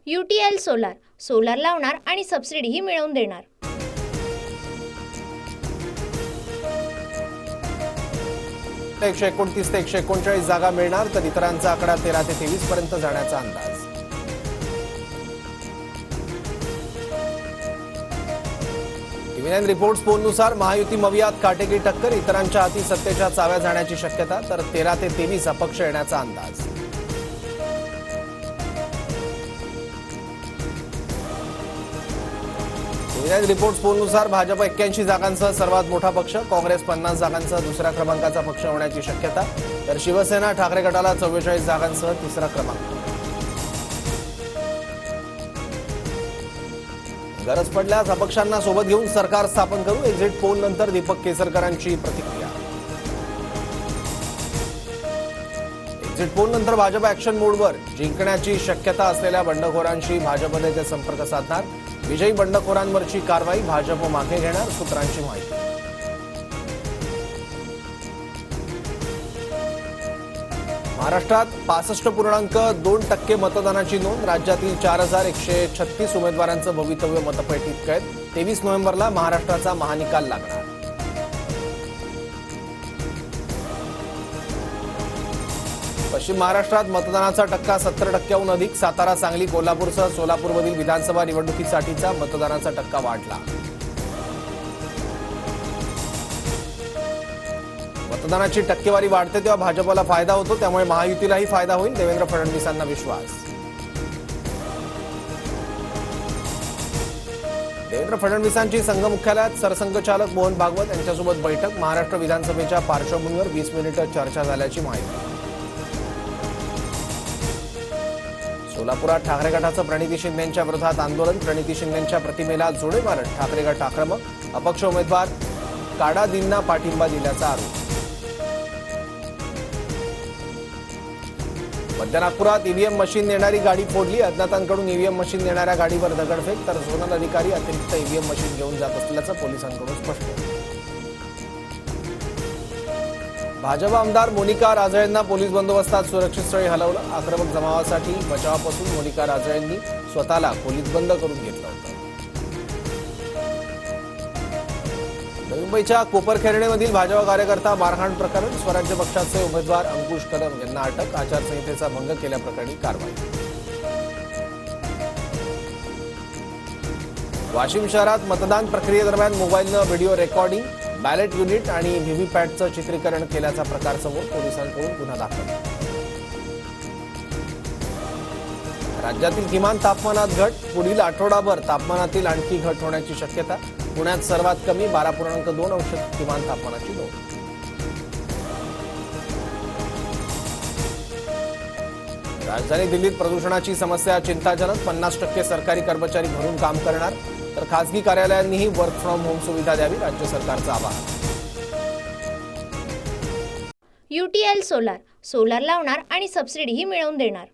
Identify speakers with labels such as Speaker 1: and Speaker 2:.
Speaker 1: UTL solar solar लावणार आणि सबसिडीही मिळवून देणार।
Speaker 2: 129 ते 139 जागा मिळणार, तर इतरांचा आकडा 13 ते 23 पर्यंत जाण्याचा अंदाज। टीव्ही9 रिपोर्ट्स पोलनुसार महायुती मवियात काटेकी टक्कर, इतरांच्या हाती सत्तेच्या चाव्या जाण्याची शक्यता, तर 13 ते 23 अपक्ष येण्याचा अंदाज। टीव्ही9 रिपोर्ट्स पोलनुसार भाजप 81 जागांसह सर्वात मोठा पक्ष, काँग्रेस 50 जागांसह दुसऱ्या क्रमांकाचा पक्ष होण्याची शक्यता, तर शिवसेना ठाकरे गटाला 44 जागांसह तिसरा क्रमांक। गरज पडल्यास अपक्षांना सोबत घेऊन सरकार स्थापन करू, एक्झिट पोल नंतर दीपक केसरकरांची प्रतिक्रिया। एक्झिट पोल नंतर भाजप ऍक्शन मोडवर, जिंकण्याची शक्यता असलेल्या बंडखोरांशी भाजप नेते संपर्क साधणार, विजयी बंडखोरांवरची कारवाई भाजप मागे घेणार, सूत्रांची माहिती। महाराष्ट्रात 65.2% मतदानाची नोंद, राज्यातील 4136 उमेदवारांचं भवितव्य मतपेटीत कैद, 23 नोव्हेंबरला महाराष्ट्राचा महानिकाल लागणार। पश्चिम महाराष्ट्रात मतदानाचा टक्का 70%हून अधिक, सातारा, सांगली, कोल्हापूरसह सोलापूरमधील विधानसभा निवडणुकीसाठीचा मतदानाचा टक्का वाढला। मतदानाची टक्केवारी वाढते तेव्हा भाजपला फायदा होतो, त्यामुळे महायुतीलाही फायदा होईल, देवेंद्र फडणवीसांना विश्वास। देवेंद्र फडणवीसांची संघ मुख्यालयात सरसंघचालक मोहन भागवत यांच्यासोबत बैठक, महाराष्ट्र विधानसभेच्या पार्श्वभूमीवर 20 मिनिटे चर्चा झाल्याची माहिती। सोलापुरात ठाकरे गटाचं प्रणिती शिंदेंच्या विरोधात आंदोलन, प्रणिती शिंदेंच्या प्रतिमेला जोडे मारत ठाकरे गट आक्रमक, अपक्ष उमेदवार काडादींना पाठिंबा दिल्याचा आरोप। मध्य नागपुरात ईव्हीएम मशीन नेणारी गाडी फोडली, अज्ञातांकडून ईव्हीएम मशीन नेणाऱ्या गाडीवर दगडफेक, तर झोनल अधिकारी अतिरिक्त ईव्हीएम मशीन घेऊन जात असल्याचं पोलिसांकडून स्पष्ट। भाजप आमदार मोनिका राजळेंना पोलीस बंदोबस्तात सुरक्षित स्थळी हलवलं, आक्रमक जमावासाठी बचावापासून मोनिका राजळेंनी स्वतःला पोलीस बंद करून घेतलं होतं। मुंबईच्या कोपरखैरणेमधील भाजप कार्यकर्ता मारहाण प्रकरण, स्वराज्य पक्षाचे उमेदवार अंकुश कदम यांना अटक, आचारसंहितेचा भंग केल्याप्रकरणी कारवाई। वाशिम शहरात मतदान प्रक्रियेदरम्यान मोबाईलनं व्हिडिओ रेकॉर्डिंग, बॅलेट युनिट आणि व्हीव्हीपॅटचं चित्रीकरण केल्याचा प्रकार समोर, पोलिसांकडून गुन्हा दाखल। राज्यातील किमान तापमानात घट, पुढील आठवडाभर तापमानातील आणखी घट होण्याची शक्यता, पुण्यात सर्वात कमी 12.2 अंश किमान तापमानाची नोंद। राजधानी दिल्लीत प्रदूषणाची समस्या चिंताजनक, 50% सरकारी कर्मचारी घरून काम करणार, तर खासगी कार्यालयांनीही वर्क फ्रॉम होम सुविधा द्यावी, राज्य सरकारचं आवाहन।
Speaker 1: UTL सोलार सोलार लावणार आणि सबसिडीही मिळवून देणार।